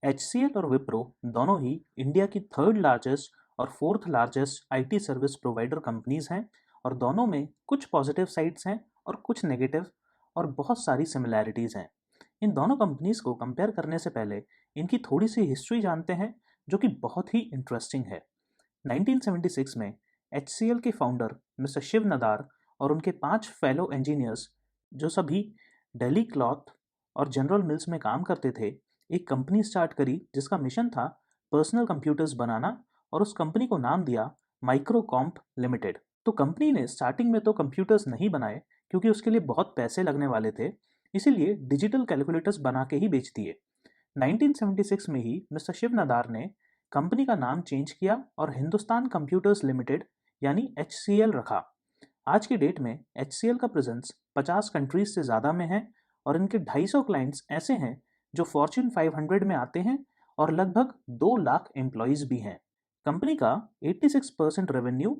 HCL और विप्रो दोनों ही India की थर्ड लार्जेस्ट और fourth largest IT service provider companies हैं और दोनों में कुछ पॉजिटिव साइड्स हैं और कुछ नेगेटिव और बहुत सारी सिमिलैरिटीज़ हैं। इन दोनों कंपनीज को कंपेयर करने से पहले इनकी थोड़ी सी हिस्ट्री जानते हैं जो कि बहुत ही इंटरेस्टिंग है। 1976 में HCL के फाउंडर मिस्टर शिव नदार और उनके 5 फेलो इंजीनियर्स जो सभी दिल्ली क्लॉथ और जनरल मिल्स में काम करते थे, एक कंपनी स्टार्ट करी जिसका मिशन था पर्सनल कंप्यूटर्स बनाना और उस कंपनी को नाम दिया माइक्रोकॉम्प लिमिटेड। तो कंपनी ने स्टार्टिंग में तो कंप्यूटर्स नहीं बनाए क्योंकि उसके लिए बहुत पैसे लगने वाले थे, इसीलिए डिजिटल कैलकुलेटर्स बना के ही बेच दिए। 1976 में ही मिस्टर शिव नदार ने कंपनी का नाम चेंज किया और हिंदुस्तान कंप्यूटर्स लिमिटेड यानी HCL रखा। आज की डेट में HCL का प्रेजेंस 50 कंट्रीज से ज़्यादा में है और इनके 250 क्लाइंट्स ऐसे हैं जो फॉर्च्यून 500 में आते हैं और लगभग 2 लाख एम्प्लॉयज़ भी हैं। कंपनी का 86% रेवेन्यू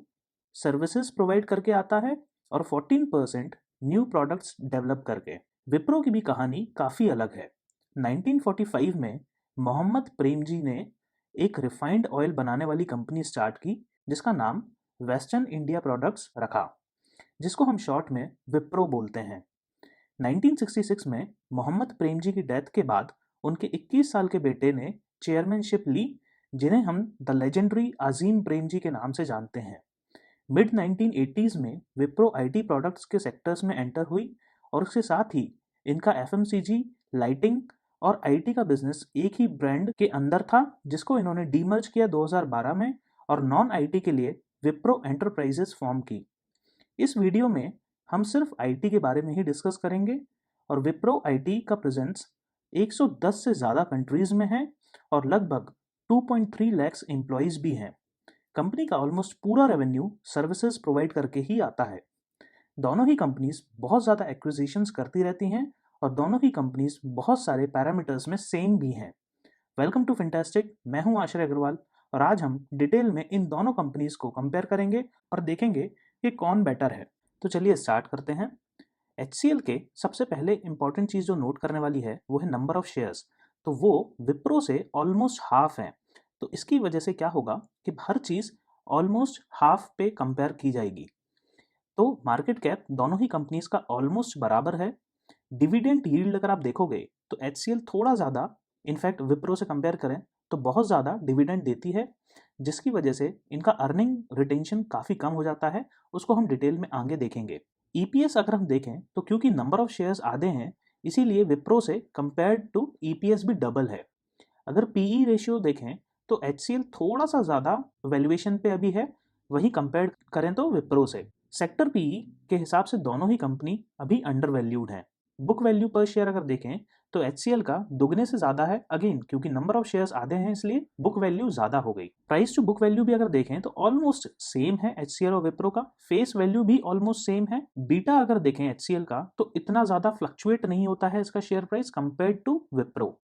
सर्विसेज प्रोवाइड करके आता है और 14% न्यू प्रोडक्ट्स डेवलप करके। विप्रो की भी कहानी काफ़ी अलग है। 1945 में मोहम्मद प्रेमजी ने एक रिफाइंड ऑयल बनाने वाली कंपनी स्टार्ट की जिसका नाम वेस्टर्न इंडिया प्रोडक्ट्स रखा, जिसको हम शॉर्ट में विप्रो बोलते हैं। 1966 में मोहम्मद प्रेमजी की डेथ के बाद उनके 21 साल के बेटे ने चेयरमैनशिप ली, जिन्हें हम द लेजेंडरी अजीम प्रेमजी के नाम से जानते हैं। मिड 1980s में विप्रो आईटी प्रोडक्ट्स के सेक्टर्स में एंटर हुई और उसके साथ ही इनका एफएमसीजी, लाइटिंग और आईटी का बिजनेस एक ही ब्रांड के अंदर था, जिसको इन्होंने डीमर्ज किया 2012 में और नॉन आईटी के लिए विप्रो एंटरप्राइजेस फॉर्म की। इस वीडियो में हम सिर्फ आईटी के बारे में ही डिस्कस करेंगे और विप्रो आईटी का प्रेजेंस 110 से ज़्यादा कंट्रीज में है और लगभग 2.3 लैक्स एम्प्लॉयज़ भी हैं। कंपनी का ऑलमोस्ट पूरा रेवेन्यू सर्विसेज प्रोवाइड करके ही आता है। दोनों ही कंपनीज बहुत ज़्यादा एक्विजिशंस करती रहती हैं और दोनों ही कंपनीज बहुत सारे पैरामीटर्स में सेम भी हैं। वेलकम टू फैंटास्टिक, मैं हूं आश्रय अग्रवाल और आज हम डिटेल में इन दोनों कंपनीज को कंपेयर करेंगे और देखेंगे कि कौन बेटर है। तो चलिए स्टार्ट करते हैं। HCL के सबसे पहले इंपॉर्टेंट चीज़ जो नोट करने वाली है वो है नंबर ऑफ शेयर्स। तो वो विप्रो से ऑलमोस्ट हाफ है। तो इसकी वजह से क्या होगा कि हर चीज़ ऑलमोस्ट हाफ पे कंपेयर की जाएगी। तो मार्केट कैप दोनों ही कंपनीज का ऑलमोस्ट बराबर है। डिविडेंड यील्ड अगर आप देखोगे तो HCL थोड़ा ज़्यादा, इनफैक्ट विप्रो से कंपेयर करें तो बहुत ज़्यादा डिविडेंड देती है, जिसकी वजह से इनका अर्निंग रिटेंशन काफ़ी कम हो जाता है। उसको हम डिटेल में आगे देखेंगे। EPS अगर हम देखें तो क्योंकि नंबर ऑफ शेयर्स आधे हैं, इसीलिए विप्रो से कंपेयर्ड टू EPS भी डबल है। अगर PE रेशियो देखें तो HCL थोड़ा सा ज़्यादा वैल्यूएशन पे अभी है, वही कंपेयर करें तो विप्रो से। सेक्टर PE के हिसाब से दोनों ही कंपनी अभी अंडर वैल्यूड हैं। बुक वैल्यू पर शेयर अगर देखें तो HCL का दुगने से ज़्यादा है, अगेन क्योंकि नंबर ऑफ शेयर्स आधे हैं इसलिए बुक वैल्यू ज़्यादा हो गई। प्राइस टू बुक वैल्यू भी अगर देखें तो ऑलमोस्ट सेम है HCL और विप्रो का। फेस वैल्यू भी ऑलमोस्ट सेम है। बीटा अगर देखें HCL का तो इतना ज़्यादा फ्लक्चुएट नहीं होता है इसका share price compare to Wipro.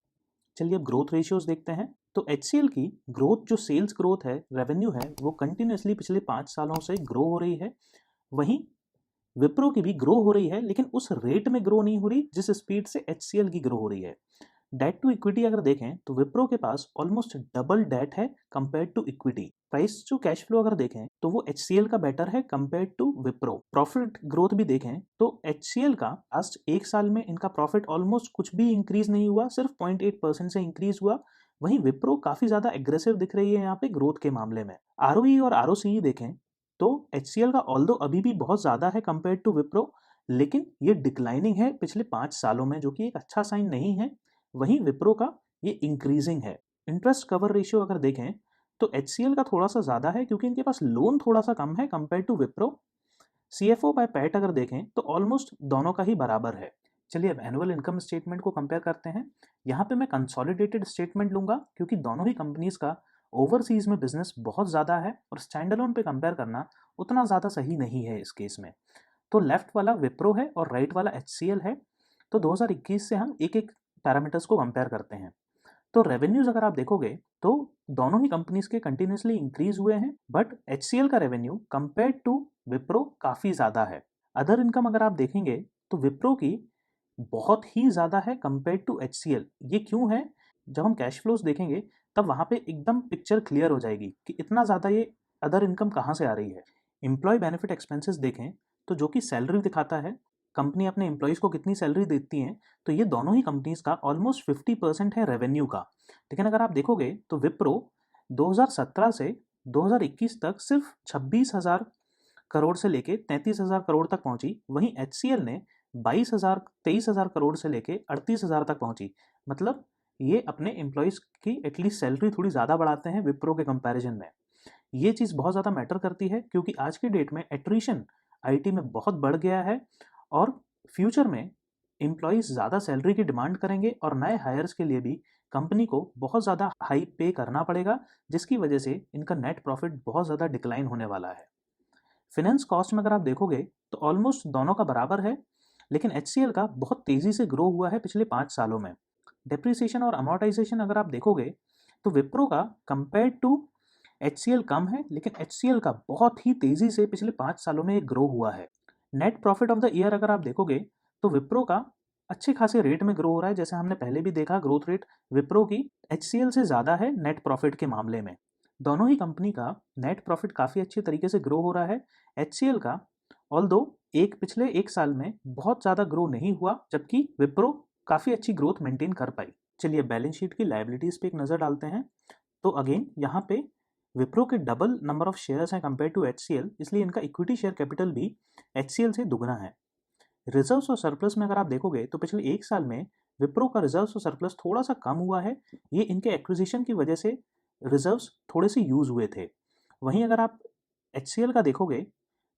चलिए अब ग्रोथ रेशियोज देखते हैं। तो HCL की ग्रोथ, जो सेल्स ग्रोथ है, रेवेन्यू है, वो कंटिन्यूसली पिछले 5 सालों से ग्रो हो रही है। वहीं विप्रो की भी ग्रो हो रही है, लेकिन उस रेट में ग्रो नहीं हो रही जिस स्पीड से HCL की ग्रो हो रही है। डेट टू इक्विटी अगर देखें तो विप्रो के पास ऑलमोस्ट डबल डेट है compare to equity. Price to cash flow अगर देखें तो वो HCL का बेटर है compare to Wipro. Profit growth भी देखें तो HCL का लास्ट 1 साल में इनका प्रॉफिट ऑलमोस्ट कुछ भी इंक्रीज नहीं हुआ, सिर्फ 0.8% से इंक्रीज हुआ। वहीं विप्रो काफी ज्यादा एग्रेसिव दिख रही है यहाँ पे ग्रोथ के मामले में। ROE और ROCE देखें तो HCL का ऑल्दो अभी भी बहुत ज़्यादा है कंपेयर टू विप्रो, लेकिन ये डिक्लाइनिंग है पिछले 5 सालों में, जो कि एक अच्छा साइन नहीं है। वहीं विप्रो का ये इंक्रीजिंग है। इंटरेस्ट कवर रेशियो अगर देखें तो HCL का थोड़ा सा ज़्यादा है क्योंकि इनके पास लोन थोड़ा सा कम है compare to Wipro. CFO by PAT अगर देखें तो ऑलमोस्ट दोनों का ही बराबर है। चलिए अब एनुअल इनकम स्टेटमेंट को कंपेयर करते हैं। यहाँ पे मैं कंसोलिडेटेड स्टेटमेंट लूंगा क्योंकि दोनों ही कंपनीज का ओवरसीज में बिजनेस बहुत ज़्यादा है और स्टैंडअलोन पे कंपेयर करना उतना ज़्यादा सही नहीं है इस केस में। तो लेफ्ट वाला विप्रो है और राइट वाला HCL है। तो 2021 से हम एक एक पैरामीटर्स को कंपेयर करते हैं। तो रेवेन्यूज अगर आप देखोगे तो दोनों ही कंपनीज के कंटिन्यूसली इंक्रीज हुए हैं, बट HCL का रेवेन्यू कंपेयर टू विप्रो काफ़ी ज़्यादा है। अदर इनकम अगर आप देखेंगे तो विप्रो की बहुत ही ज़्यादा है कंपेयर टू HCL। ये क्यों है? जब हम कैश फ्लोज देखेंगे तब वहाँ पे एकदम पिक्चर क्लियर हो जाएगी कि इतना ज़्यादा ये अदर इनकम कहाँ से आ रही है। एम्प्लॉय बेनिफिट एक्सपेंसेस देखें तो जो कि सैलरी दिखाता है, कंपनी अपने एम्प्लॉयज़ को कितनी सैलरी देती हैं, तो ये दोनों ही कंपनीज का ऑलमोस्ट 50% है रेवेन्यू का। लेकिन अगर आप देखोगे तो विप्रो 2017 से 2021 तक सिर्फ 26,000 करोड़ से लेके 33,000 करोड़ तक पहुंची। वहीं HCL ने 23,000 करोड़ से लेके 38,000 तक पहुंची। मतलब ये अपने एम्प्लॉयज़ की एटलीस्ट सैलरी थोड़ी ज़्यादा बढ़ाते हैं विप्रो के कंपैरिजन में। ये चीज़ बहुत ज़्यादा मैटर करती है क्योंकि आज की डेट में एट्रिशन IT में बहुत बढ़ गया है और फ्यूचर में एम्प्लॉयज़ ज़्यादा सैलरी की डिमांड करेंगे और नए हायर्स के लिए भी कंपनी को बहुत ज़्यादा हाई पे करना पड़ेगा, जिसकी वजह से इनका नेट प्रॉफिट बहुत ज़्यादा डिक्लाइन होने वाला है। फिनेंस कॉस्ट में अगर आप देखोगे तो ऑलमोस्ट दोनों का बराबर है, लेकिन HCL का बहुत तेज़ी से ग्रो हुआ है पिछले 5 सालों में। डेप्रिसिएशन और अमोर्टाइजेशन अगर आप देखोगे तो विप्रो का कंपेयर टू HCL कम है, लेकिन HCL का बहुत ही तेज़ी से पिछले 5 सालों में ग्रो हुआ है। Net profit of the year अगर आप देखोगे तो विप्रो का अच्छे खासे रेट में ग्रो हो रहा है। जैसे हमने पहले भी देखा, ग्रोथ रेट विप्रो की HCL से ज़्यादा है नेट प्रॉफिट के मामले में। दोनों ही कंपनी का नेट प्रॉफिट काफ़ी अच्छे तरीके से ग्रो हो रहा है। HCL का ऑल्दो पिछले 1 साल में बहुत ज़्यादा ग्रो नहीं हुआ, जबकि विप्रो काफ़ी अच्छी ग्रोथ मेंटेन कर पाई। चलिए बैलेंस शीट की लायबिलिटीज़ पे एक नज़र डालते हैं। तो अगेन यहाँ पे विप्रो के डबल नंबर ऑफ शेयर्स हैं कंपेयर टू HCL, इसलिए इनका इक्विटी शेयर कैपिटल भी HCL से दुगना है। रिजर्व्स और सरप्लस में अगर आप देखोगे तो पिछले 1 साल में विप्रो का रिजर्व्स और सरप्लस थोड़ा सा कम हुआ है। ये इनके एक्विजिशन की वजह से रिजर्व्स थोड़े से यूज़ हुए थे। वहीं अगर आप HCL का देखोगे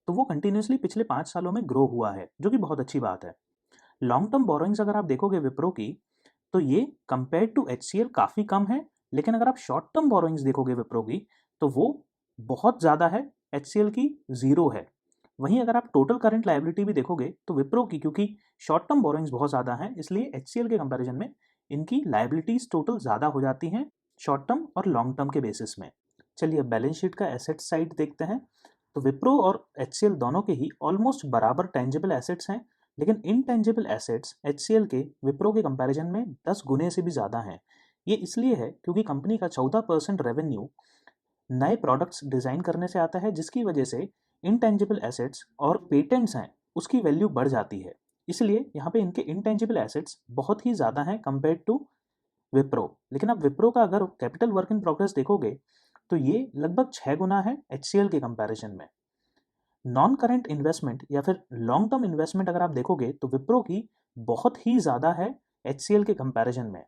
तो वो कंटिन्यूसली पिछले 5 सालों में ग्रो हुआ है, जो कि बहुत अच्छी बात है। लॉन्ग टर्म बोरोइंग्स अगर आप देखोगे विप्रो की तो ये कंपेयर टू HCL काफ़ी कम है, लेकिन अगर आप शॉर्ट टर्म बोरोइंग्स देखोगे विप्रो की तो वो बहुत ज़्यादा है, HCL की ज़ीरो है। वहीं अगर आप टोटल करंट लायबिलिटी भी देखोगे तो विप्रो की क्योंकि शॉर्ट टर्म बोरोइंग्स बहुत ज़्यादा हैं, इसलिए HCL के कंपैरिजन में इनकी लायबिलिटीज़ टोटल ज़्यादा हो जाती हैं शॉर्ट टर्म और लॉन्ग टर्म के बेसिस में। चलिए बैलेंस शीट का एसेट साइड देखते हैं। तो विप्रो और HCL दोनों के ही ऑलमोस्ट बराबर टेंजिबल एसेट्स हैं, लेकिन इनटेंजिबल एसेट्स HCL के विप्रो के कंपैरिजन में 10 गुने से भी ज़्यादा हैं। ये इसलिए है क्योंकि कंपनी का 14% रेवेन्यू नए प्रोडक्ट्स डिज़ाइन करने से आता है, जिसकी वजह से इनटेंजिबल एसेट्स और पेटेंट्स हैं उसकी वैल्यू बढ़ जाती है। इसलिए यहाँ पे इनके इनटेंजिबल एसेट्स बहुत ही ज़्यादा हैं कंपेयर टू विप्रो। लेकिन आप विप्रो का अगर कैपिटल वर्क इन प्रोग्रेस देखोगे तो ये लगभग 6 गुना है HCL के कंपैरिजन में। नॉन करेंट इन्वेस्टमेंट या फिर लॉन्ग टर्म इन्वेस्टमेंट अगर आप देखोगे तो विप्रो की बहुत ही ज़्यादा है HCL के कंपैरिजन में।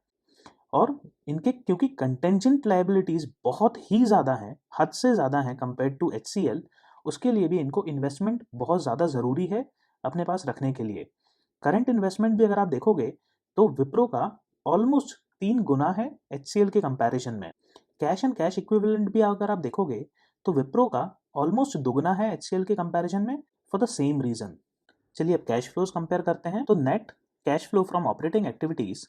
और इनके क्योंकि कंटेंजेंट लायबिलिटीज़ बहुत ही ज़्यादा हैं, हद से ज़्यादा हैं कंपेयर टू HCL, उसके लिए भी इनको इन्वेस्टमेंट बहुत ज़्यादा ज़रूरी है अपने पास रखने के लिए। करंट इन्वेस्टमेंट भी अगर आप देखोगे तो विप्रो का ऑलमोस्ट 3 गुना है HCL के कंपैरिजन में। कैश एंड कैश इक्विवेलेंट भी अगर आप देखोगे तो विप्रो का ऑलमोस्ट दुगना है HCL के कंपैरिजन में फॉर द सेम रीज़न। चलिए अब कैश फ्लोज कंपेयर करते हैं। तो net cash flow from operating activities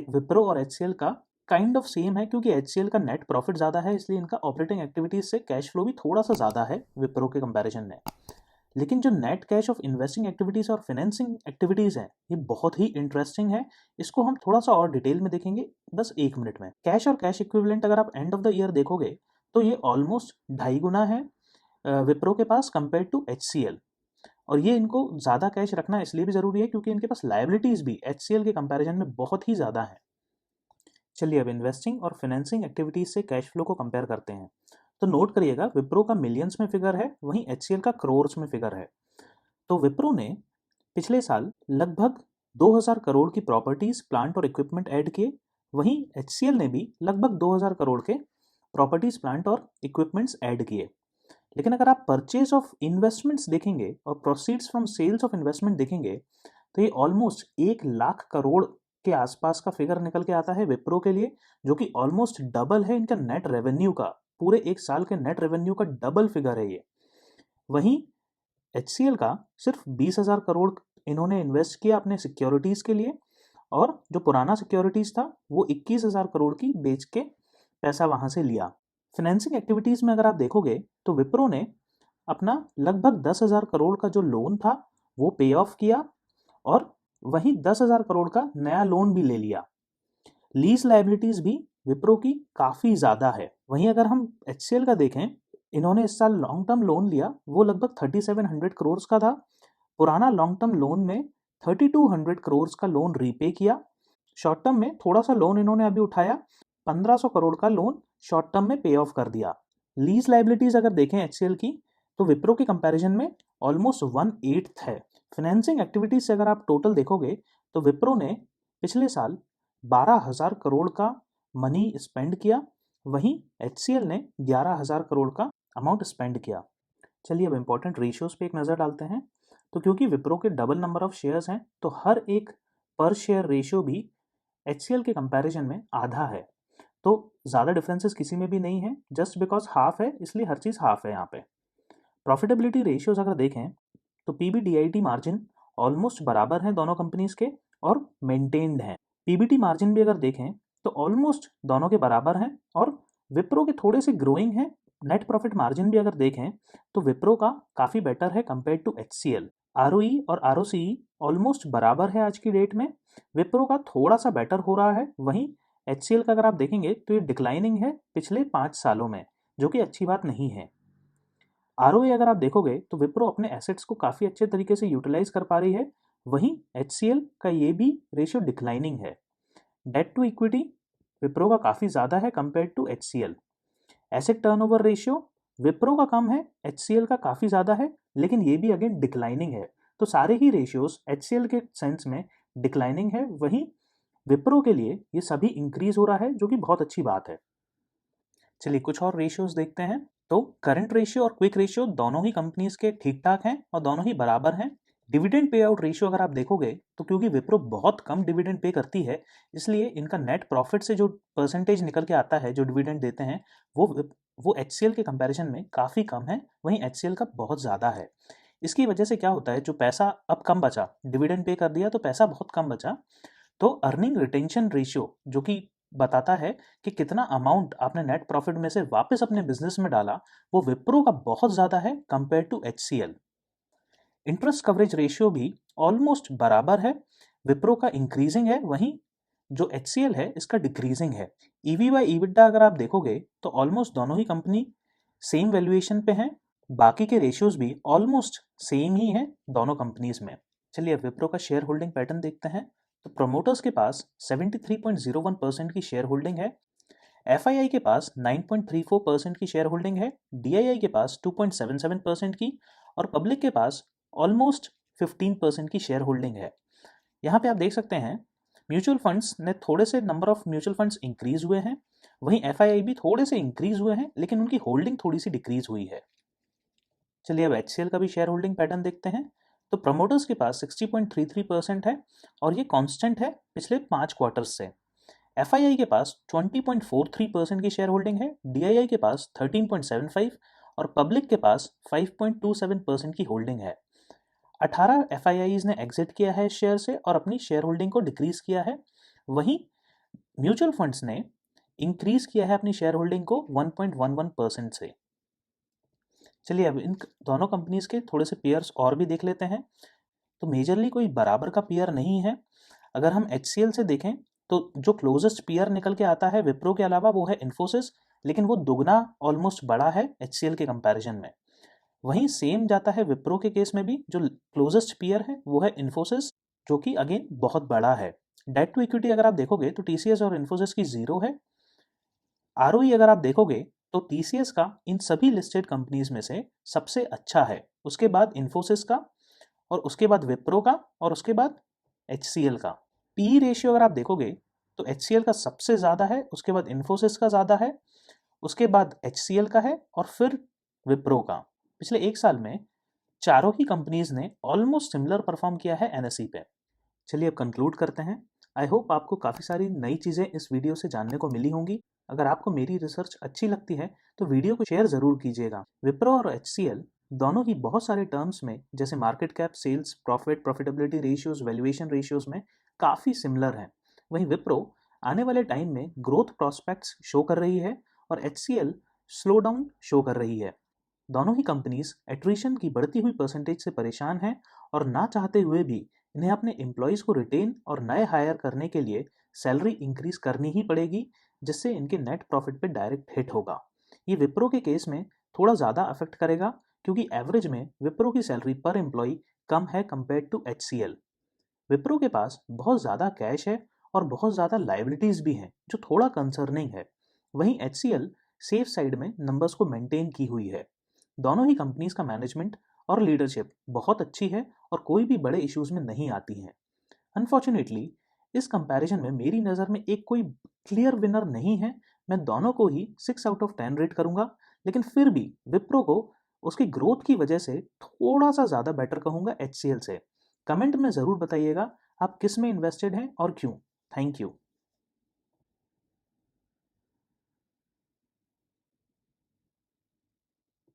Wipro और HCL का काइंड ऑफ सेम है, क्योंकि HCL का नेट प्रॉफिट ज़्यादा है, इसलिए इनका ऑपरेटिंग एक्टिविटीज़ से कैश फ्लो भी थोड़ा सा ज़्यादा है विप्रो के कंपैरिजन में। लेकिन जो net cash of investing activities और फाइनेंसिंग एक्टिविटीज़ हैं, ये बहुत ही इंटरेस्टिंग है। इसको हम थोड़ा सा और डिटेल में देखेंगे बस 1 मिनट में। कैश और कैश इक्विवेलेंट अगर आप एंड ऑफ द ईयर देखोगे तो ये ऑलमोस्ट 2.5 गुना है विप्रो के पास कंपेयर टू HCL। और ये इनको ज़्यादा कैश रखना इसलिए भी ज़रूरी है क्योंकि इनके पास लायबिलिटीज़ भी HCL के कंपैरिजन में बहुत ही ज़्यादा है। चलिए अब इन्वेस्टिंग और फाइनेंसिंग एक्टिविटीज़ से कैश फ्लो को कंपेयर करते हैं। तो नोट करिएगा, विप्रो का मिलियंस में फिगर है, वहीं HCL का करोर्स में फिगर है। तो विप्रो ने पिछले साल लगभग 2000 करोड़ की प्रॉपर्टीज़, प्लांट और इक्विपमेंट ऐड किए। वहीं HCL ने भी लगभग 2000 करोड़ के प्रॉपर्टीज़, प्लांट और इक्विपमेंट्स ऐड किए। लेकिन अगर आप परचेज ऑफ इन्वेस्टमेंट्स देखेंगे और proceeds from sales of investment देखेंगे तो ये ऑलमोस्ट 1 लाख करोड़ के आसपास का फिगर निकल के आता है विप्रो के लिए, जो कि ऑलमोस्ट डबल है इनका नेट रेवेन्यू का। पूरे 1 साल के नेट रेवेन्यू का डबल फिगर है ये। वहीं HCL का सिर्फ 20,000 करोड़ इन्होंने इन्वेस्ट किया अपने सिक्योरिटीज़ के लिए, और जो पुराना सिक्योरिटीज़ था वो 21,000 करोड़ की बेच के पैसा वहाँ से लिया। फाइनेंसिंग एक्टिविटीज़ में अगर आप देखोगे तो विप्रो ने अपना लगभग 10,000 करोड़ का जो लोन था वो पे ऑफ किया, और वहीं 10,000 करोड़ का नया लोन भी ले लिया। लीज लायबिलिटीज भी विप्रो की काफ़ी ज़्यादा है। वहीं अगर हम HCL का देखें, इन्होंने इस साल लॉन्ग टर्म लोन लिया, वो लगभग 3700 करोड़ का था। पुराना लॉन्ग टर्म लोन में 3200 करोड़ का लोन रीपे किया। शॉर्ट टर्म में थोड़ा सा लोन इन्होंने अभी उठाया, 1500 करोड़ का लोन शॉर्ट टर्म में पे ऑफ कर दिया। लीज लायबिलिटीज अगर देखें HCL की, तो विप्रो के कंपैरिजन में ऑलमोस्ट 1/8 है। फाइनेंसिंग एक्टिविटीज से अगर आप टोटल देखोगे तो विप्रो ने पिछले साल 12,000 करोड़ का मनी स्पेंड किया, वहीं HCL ने 11,000 करोड़ का अमाउंट स्पेंड किया। चलिए अब इंपॉर्टेंट रेशियोज पे एक नज़र डालते हैं। तो क्योंकि विप्रो के डबल नंबर ऑफ शेयर्स हैं, तो हर एक पर शेयर रेशियो भी HCL के कंपैरिजन में आधा है। तो ज़्यादा डिफरेंसेस किसी में भी नहीं है, जस्ट बिकॉज हाफ है इसलिए हर चीज़ हाफ है यहाँ पे। प्रॉफिटेबिलिटी रेशियोज अगर देखें तो PBDIT मार्जिन ऑलमोस्ट बराबर हैं दोनों कंपनीज के और मेंटेन्ड हैं। PBT मार्जिन भी अगर देखें तो ऑलमोस्ट दोनों के बराबर हैं और विप्रो के थोड़े से ग्रोइंग हैं। नेट प्रॉफिट मार्जिन भी अगर देखें तो विप्रो का काफ़ी बेटर है कंपेयर टू HCL। ROE और ROCE ऑलमोस्ट बराबर है आज की डेट में, विप्रो का थोड़ा सा बेटर हो रहा है। वहीं HCL का अगर आप देखेंगे तो ये डिक्लाइनिंग है पिछले 5 सालों में, जो कि अच्छी बात नहीं है। ROE अगर आप देखोगे तो विप्रो अपने एसेट्स को काफ़ी अच्छे तरीके से यूटिलाइज कर पा रही है, वहीं HCL का ये भी रेशियो डिक्लाइनिंग है। डेट टू इक्विटी विप्रो का काफ़ी ज़्यादा है compare to HCL। Asset turnover ratio Wipro का कम है, HCL का काफ़ी ज़्यादा है, लेकिन ये भी अगेन डिक्लाइनिंग है। तो सारे ही रेशियोज HCL के सेंस में डिक्लाइनिंग है, वहीं विप्रो के लिए ये सभी इंक्रीज हो रहा है, जो कि बहुत अच्छी बात है। चलिए कुछ और रेशियोज देखते हैं। तो करंट रेशियो और क्विक रेशियो दोनों ही कंपनीज के ठीक ठाक हैं और दोनों ही बराबर हैं। डिविडेंड पे आउट रेशियो अगर आप देखोगे तो क्योंकि विप्रो बहुत कम डिविडेंड पे करती है, इसलिए इनका नेट प्रॉफिट से जो परसेंटेज निकल के आता है, जो डिविडेंड देते हैं, वो HCL के कंपैरिजन में काफ़ी कम है, वहीं HCL का बहुत ज़्यादा है। इसकी वजह से क्या होता है, जो पैसा अब कम बचा, डिविडेंड पे कर दिया तो पैसा बहुत कम बचा, तो अर्निंग रिटेंशन रेशियो जो कि बताता है कि कितना अमाउंट आपने नेट प्रॉफिट में से वापस अपने बिजनेस में डाला, वो विप्रो का बहुत ज़्यादा है compare to HCL। Interest coverage ratio भी ऑलमोस्ट बराबर है, विप्रो का इंक्रीजिंग है, वहीं जो HCL है इसका डिक्रीजिंग है। EV बाई EBITDA अगर आप देखोगे तो ऑलमोस्ट दोनों ही कंपनी सेम वैल्यूएशन पे हैं, बाकी के रेशियोज भी ऑलमोस्ट सेम ही हैं दोनों कंपनीज में। चलिए अब विप्रो का शेयर होल्डिंग पैटर्न देखते हैं। तो प्रोमोटर्स के पास 73.01% की शेयर होल्डिंग है, FII के पास 9.34% की शेयर होल्डिंग है, DII के पास 2.77% की और पब्लिक के पास ऑलमोस्ट 15% की शेयर होल्डिंग है। यहाँ पे आप देख सकते हैं म्यूचुअल फंड्स ने थोड़े से number of mutual funds increase हुए हैं, वहीं FII भी थोड़े से इंक्रीज हुए हैं, लेकिन उनकी होल्डिंग थोड़ी सी डिक्रीज हुई है। चलिए अब HCL का भी शेयर होल्डिंग पैटर्न देखते हैं। तो प्रमोटर्स के पास 60.33% है और ये कांस्टेंट है पिछले 5 क्वार्टर्स से। FII के पास 20.43% की शेयर होल्डिंग है, DII के पास 13.75 और पब्लिक के पास 5.27% की होल्डिंग है। 18 FIIs ने एग्जिट किया है शेयर से और अपनी शेयर होल्डिंग को डिक्रीज किया है, वहीं म्यूचुअल फंड्स ने इंक्रीज किया है अपनी शेयर होल्डिंग को 1.11% से। चलिए अब इन दोनों कंपनीज के थोड़े से पेयर्स और भी देख लेते हैं। तो मेजरली कोई बराबर का पेयर नहीं है। अगर हम HCL से देखें तो जो क्लोजेस्ट पेयर निकल के आता है विप्रो के अलावा वो है इन्फोसिस, लेकिन वो दुगना ऑलमोस्ट बड़ा है HCL के कंपैरिजन में। वहीं सेम जाता है विप्रो के केस में भी, जो क्लोजेस्ट पेयर है वो है इन्फोसिस, जो कि अगेन बहुत बड़ा है। डेट टू इक्विटी अगर आप देखोगे तो TCS और इन्फोसिस की 0 है। ROE अगर आप देखोगे तो TCS का इन सभी लिस्टेड कंपनीज में से सबसे अच्छा है, उसके बाद इन्फोसिस का और उसके बाद विप्रो का और उसके बाद HCL का। PE रेशियो अगर आप देखोगे तो HCL का सबसे ज़्यादा है, उसके बाद इन्फोसिस का ज़्यादा है, उसके बाद HCL का है और फिर विप्रो का। पिछले 1 साल में चारों ही कंपनीज ने ऑलमोस्ट सिमिलर परफॉर्म किया है NSE पे। चलिए अब कंक्लूड करते हैं। आई होप आपको काफ़ी सारी नई चीज़ें इस वीडियो से जानने को मिली होंगी। अगर आपको मेरी रिसर्च अच्छी लगती है तो वीडियो को शेयर ज़रूर कीजिएगा। विप्रो और HCL दोनों ही बहुत सारे टर्म्स में, जैसे market cap, sales, profit, profitability ratios, valuation ratios में काफ़ी सिमिलर हैं। वहीं विप्रो आने वाले टाइम में ग्रोथ प्रॉस्पेक्ट्स शो कर रही है और HCL स्लो डाउन शो कर रही है। दोनों ही कंपनीज एट्रिशन की बढ़ती हुई परसेंटेज से परेशान हैं और ना चाहते हुए भी इन्हें अपने एम्प्लॉयज़ को रिटेन और नए हायर करने के लिए सैलरी इंक्रीज करनी ही पड़ेगी, जिससे इनके नेट प्रॉफिट पे डायरेक्ट हिट होगा। ये विप्रो के केस में थोड़ा ज़्यादा अफेक्ट करेगा, क्योंकि एवरेज में विप्रो की सैलरी पर एम्प्लॉय कम है कंपेयर टू HCL। विप्रो के पास बहुत ज़्यादा कैश है और बहुत ज़्यादा लाइबिलिटीज़ भी हैं, जो थोड़ा कंसर्निंग है। वहीं HCL सेफ साइड में नंबर्स को मेंटेन की हुई है। दोनों ही कंपनीज का मैनेजमेंट और लीडरशिप बहुत अच्छी है और कोई भी बड़े इश्यूज में नहीं आती हैं। अनफॉर्चुनेटली इस कंपैरिजन में मेरी नज़र में एक कोई क्लियर विनर नहीं है। मैं दोनों को ही 6 आउट ऑफ 10 रेट करूंगा, लेकिन फिर भी विप्रो को उसकी ग्रोथ की वजह से थोड़ा सा ज़्यादा बेटर कहूंगा HCL से। कमेंट में ज़रूर बताइएगा आप किस में इन्वेस्टेड हैं और क्यों। Thank you.